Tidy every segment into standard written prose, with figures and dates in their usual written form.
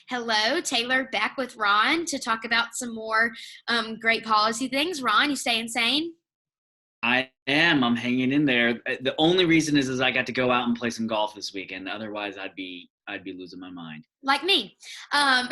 Hello, Taylor, back with Ron to talk about some more great policy things. Ron, you staying sane? I am. I'm hanging in there. The only reason is I got to go out and play some golf this weekend. Otherwise, I'd be losing my mind. Like me. Um,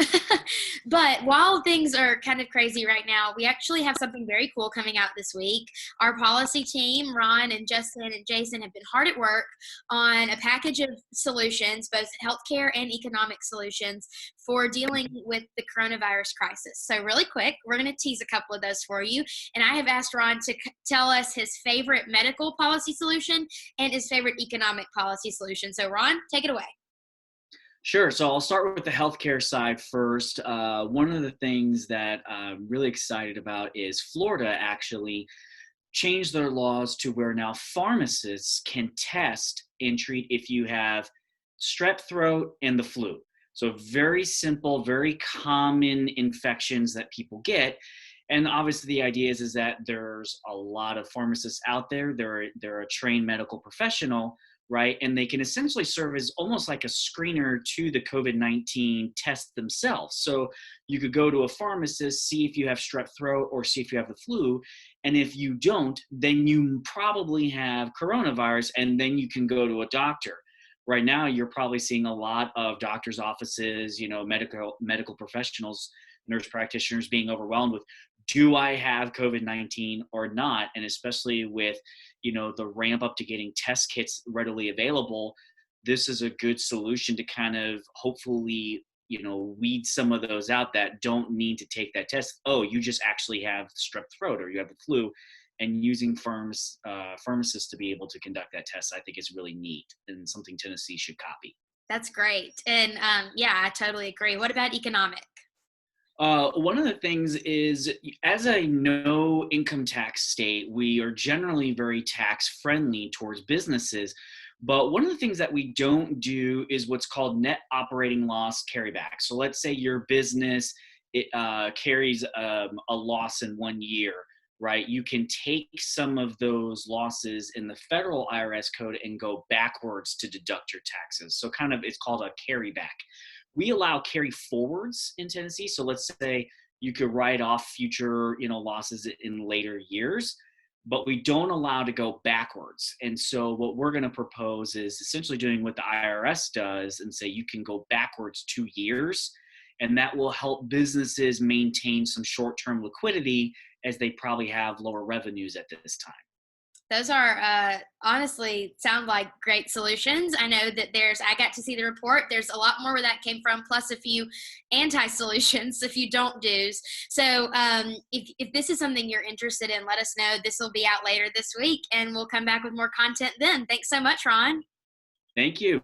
but while things are kind of crazy right now, we actually have something very cool coming out this week. Our policy team, Ron and Justin and Jason, have been hard at work on a package of solutions, both healthcare and economic solutions, for dealing with the coronavirus crisis. So, really quick, we're going to tease a couple of those for you. And I have asked Ron to tell us his favorite medical policy solution and his favorite economic policy solution. So, Ron, take it away. Sure. So I'll start with the healthcare side first. One of the things that I'm really excited about is Florida actually changed their laws to where now pharmacists can test and treat if you have strep throat and the flu. So very simple, very common infections that people get. And obviously the idea is that there's a lot of pharmacists out there. They're a trained medical professional, right? And they can essentially serve as almost like a screener to the COVID-19 test themselves. So you could go to a pharmacist, see if you have strep throat or see if you have the flu. And if you don't, then you probably have coronavirus, and then you can go to a doctor. Right now, you're probably seeing a lot of doctors' offices, medical professionals, nurse practitioners being overwhelmed with, do I have COVID-19 or not? And especially with, the ramp up to getting test kits readily available, this is a good solution to kind of hopefully, weed some of those out that don't need to take that test. Oh, you just actually have strep throat or you have the flu. And using pharmacists to be able to conduct that test, I think is really neat and something Tennessee should copy. That's great. And yeah, I totally agree. What about economic? One of the things is, as a no income tax state, we are generally very tax friendly towards businesses. But one of the things that we don't do is what's called net operating loss carryback. So let's say your business carries a loss in 1 year, right? You can take some of those losses in the federal IRS code and go backwards to deduct your taxes. So kind of it's called a carryback. We allow carry forwards in Tennessee. So let's say you could write off future, losses in later years, but we don't allow to go backwards. And so what we're going to propose is essentially doing what the IRS does and say you can go backwards 2 years, and that will help businesses maintain some short-term liquidity as they probably have lower revenues at this time. Those are honestly sound like great solutions. I know that I got to see the report. There's a lot more where that came from, plus a few anti solutions, a few don't do's. So if this is something you're interested in, let us know. This will be out later this week, and we'll come back with more content then. Thanks so much, Ron. Thank you.